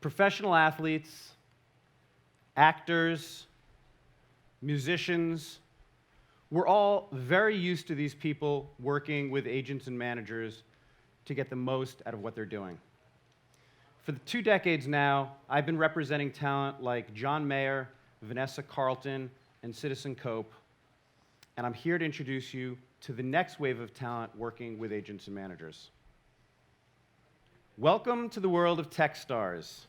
Professional athletes, actors, musicians, we're all very used to these people working with agents and managers to get the most out of what they're doing. For the 2 decades now, I've been representing talent like John Mayer, Vanessa Carlton, and Citizen Cope, and I'm here to introduce you to the next wave of talent working with agents and managers. Welcome to the world of tech stars.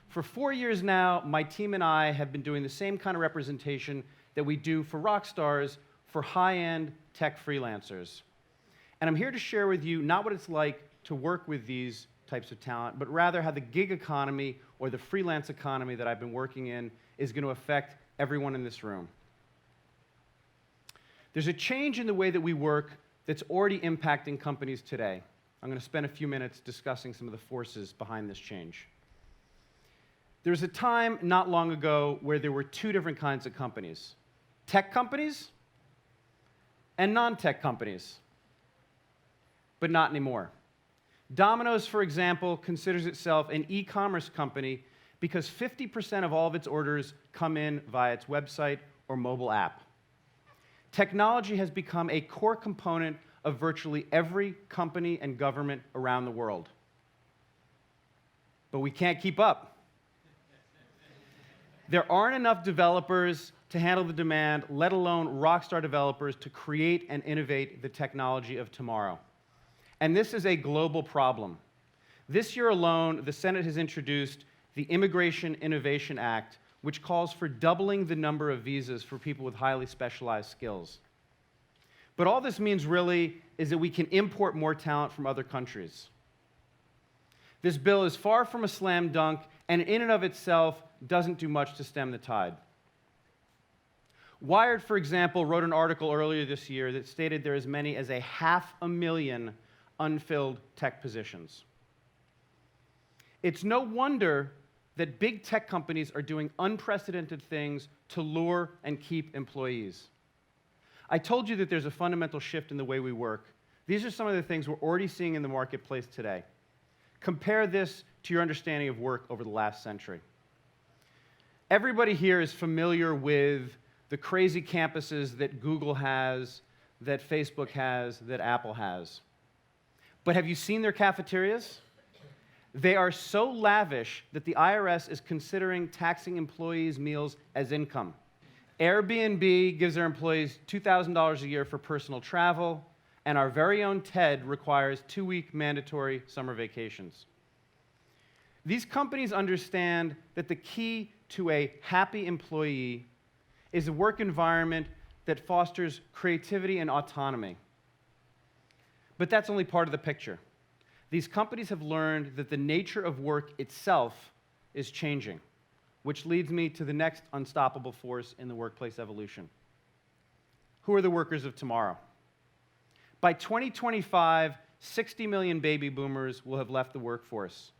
For 4 years now, my team and I have been doing the same kind of representation that we do for rock stars for high-end tech freelancers. And I'm here to share with you not what it's like to work with these types of talent, but rather how the gig economy or the freelance economy that I've been working in is going to affect everyone in this room. There's a change in the way that we work that's already impacting companies today. I'm going to spend a few minutes discussing some of the forces behind this change. There was a time not long ago where there were 2 different kinds of companies: tech companies and non-tech companies, but not anymore. Domino's, for example, considers itself an e-commerce company because 50% of all of its orders come in via its website or mobile app. Technology has become a core component of virtually every company and government around the world. But we can't keep up. There aren't enough developers to handle the demand, let alone rockstar developers to create and innovate the technology of tomorrow. And this is a global problem. This year alone, the Senate has introduced the Immigration Innovation Act, which calls for doubling the number of visas for people with highly specialized skills. But all this means really is that we can import more talent from other countries. This bill is far from a slam dunk, and in and of itself doesn't do much to stem the tide. Wired, for example, wrote an article earlier this year that stated there are as many as 500,000 unfilled tech positions. It's no wonder that big tech companies are doing unprecedented things to lure and keep employees. I told you that there's a fundamental shift in the way we work. These are some of the things we're already seeing in the marketplace today. Compare this to your understanding of work over the last century. Everybody here is familiar with the crazy campuses that Google has, that Facebook has, that Apple has. But have you seen their cafeterias? They are so lavish that the IRS is considering taxing employees' meals as income. Airbnb gives their employees $2,000 a year for personal travel, and our very own TED requires 2-week mandatory summer vacations. These companies understand that the key to a happy employee is a work environment that fosters creativity and autonomy. But that's only part of the picture. These companies have learned that the nature of work itself is changing, which leads me to the next unstoppable force in the workplace evolution. Who are the workers of tomorrow? By 2025, 60 million baby boomers will have left the workforce.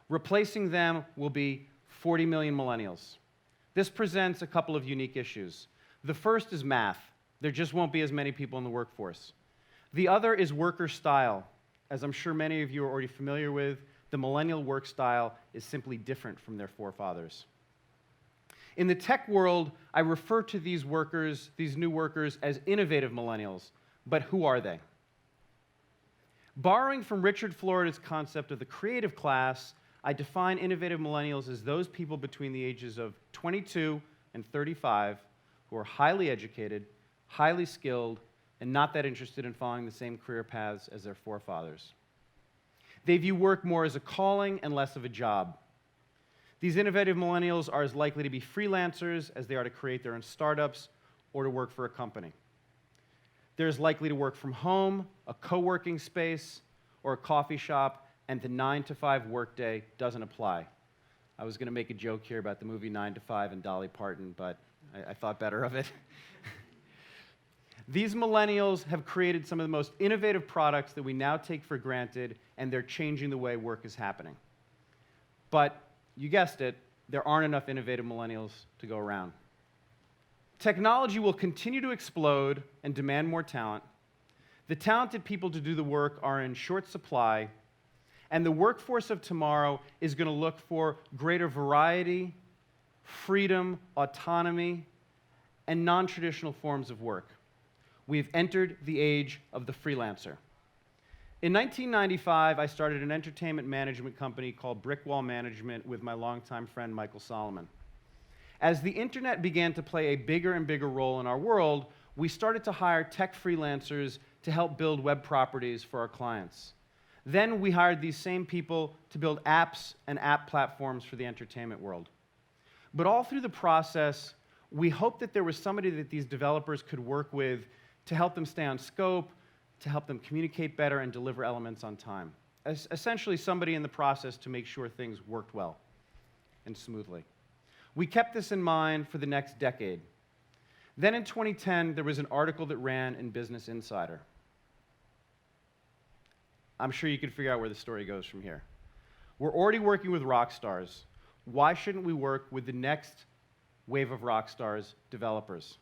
Replacing them will be 40 million millennials. This presents a couple of unique issues. The first is math. There just won't be as many people in the workforce. The other is worker style. As I'm sure many of you are already familiar with, the millennial work style is simply different from their forefathers. In the tech world, I refer to these workers, these new workers, as innovative millennials. But who are they? Borrowing from Richard Florida's concept of the creative class, I define innovative millennials as those people between the ages of 22 and 35 who are highly educated, highly skilled, and not that interested in following the same career paths as their forefathers. They view work more as a calling and less of a job. These innovative millennials are as likely to be freelancers as they are to create their own startups or to work for a company. They're as likely to work from home, a co-working space, or a coffee shop, and the 9-to-5 workday doesn't apply. I was going to make a joke here about the movie 9 to 5 and Dolly Parton, but I thought better of it. These millennials have created some of the most innovative products that we now take for granted, and they're changing the way work is happening. But, you guessed it, there aren't enough innovative millennials to go around. Technology will continue to explode and demand more talent. The talented people to do the work are in short supply, And the workforce of tomorrow is going to look for greater variety, freedom, autonomy, and non-traditional forms of work. We've entered the age of the freelancer. In 1995, I started an entertainment management company called Brickwall Management with my longtime friend Michael Solomon. As the internet began to play a bigger and bigger role in our world, we started to hire tech freelancers to help build web properties for our clients. Then we hired these same people to build apps and app platforms for the entertainment world. But all through the process, we hoped that there was somebody that these developers could work with to help them stay on scope, to help them communicate better and deliver elements on time. Essentially, somebody in the process to make sure things worked well and smoothly. We kept this in mind for the next decade. Then in 2010, there was an article that ran in Business Insider. I'm sure you can figure out where the story goes from here. We're already working with rock stars. Why shouldn't we work with the next wave of rock stars, developers?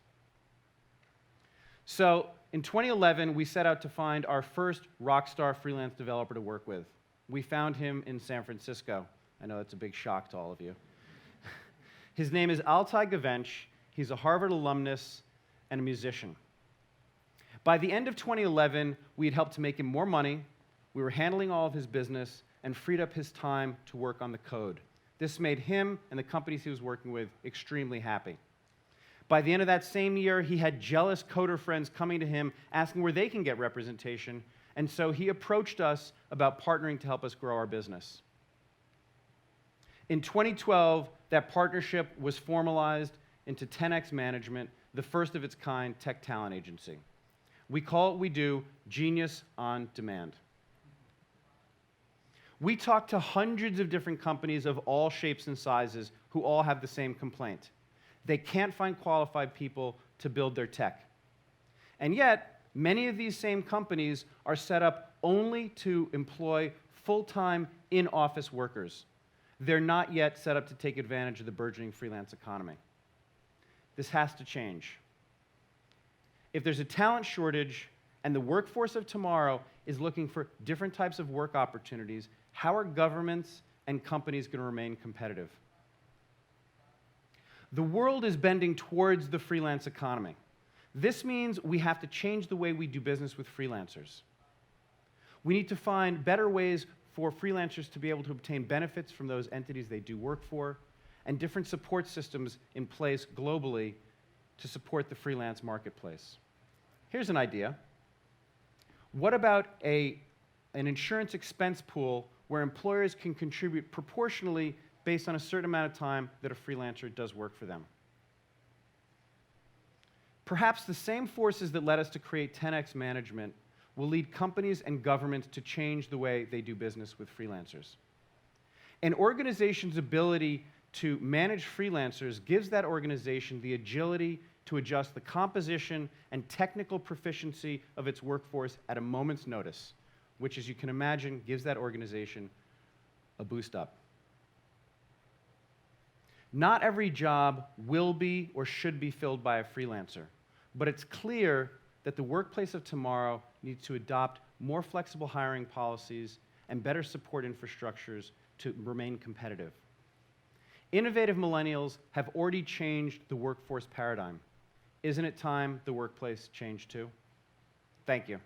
So in 2011, we set out to find our first rock star freelance developer to work with. We found him in San Francisco. I know that's a big shock to all of you. His name is Altai Gavench. He's a Harvard alumnus and a musician. By the end of 2011, we had helped to make him more money. We were handling all of his business and freed up his time to work on the code. This made him and the companies he was working with extremely happy. By the end of that same year, he had jealous coder friends coming to him asking where they can get representation, and so he approached us about partnering to help us grow our business. In 2012, that partnership was formalized into 10x Management, the first of its kind tech talent agency. We call what we do Genius on Demand. We talk to hundreds of different companies of all shapes and sizes who all have the same complaint. They can't find qualified people to build their tech. And yet, many of these same companies are set up only to employ full-time in-office workers. They're not yet set up to take advantage of the burgeoning freelance economy. This has to change. If there's a talent shortage and the workforce of tomorrow is looking for different types of work opportunities, how are governments and companies going to remain competitive? The world is bending towards the freelance economy. This means we have to change the way we do business with freelancers. We need to find better ways for freelancers to be able to obtain benefits from those entities they do work for, and different support systems in place globally to support the freelance marketplace. Here's an idea. What about an insurance expense pool where employers can contribute proportionally based on a certain amount of time that a freelancer does work for them? Perhaps the same forces that led us to create 10x Management will lead companies and governments to change the way they do business with freelancers. An organization's ability to manage freelancers gives that organization the agility to adjust the composition and technical proficiency of its workforce at a moment's notice, which, as you can imagine, gives that organization a boost up. Not every job will be or should be filled by a freelancer, but it's clear that the workplace of tomorrow needs to adopt more flexible hiring policies and better support infrastructures to remain competitive. Innovative millennials have already changed the workforce paradigm. Isn't it time the workplace changed too? Thank you.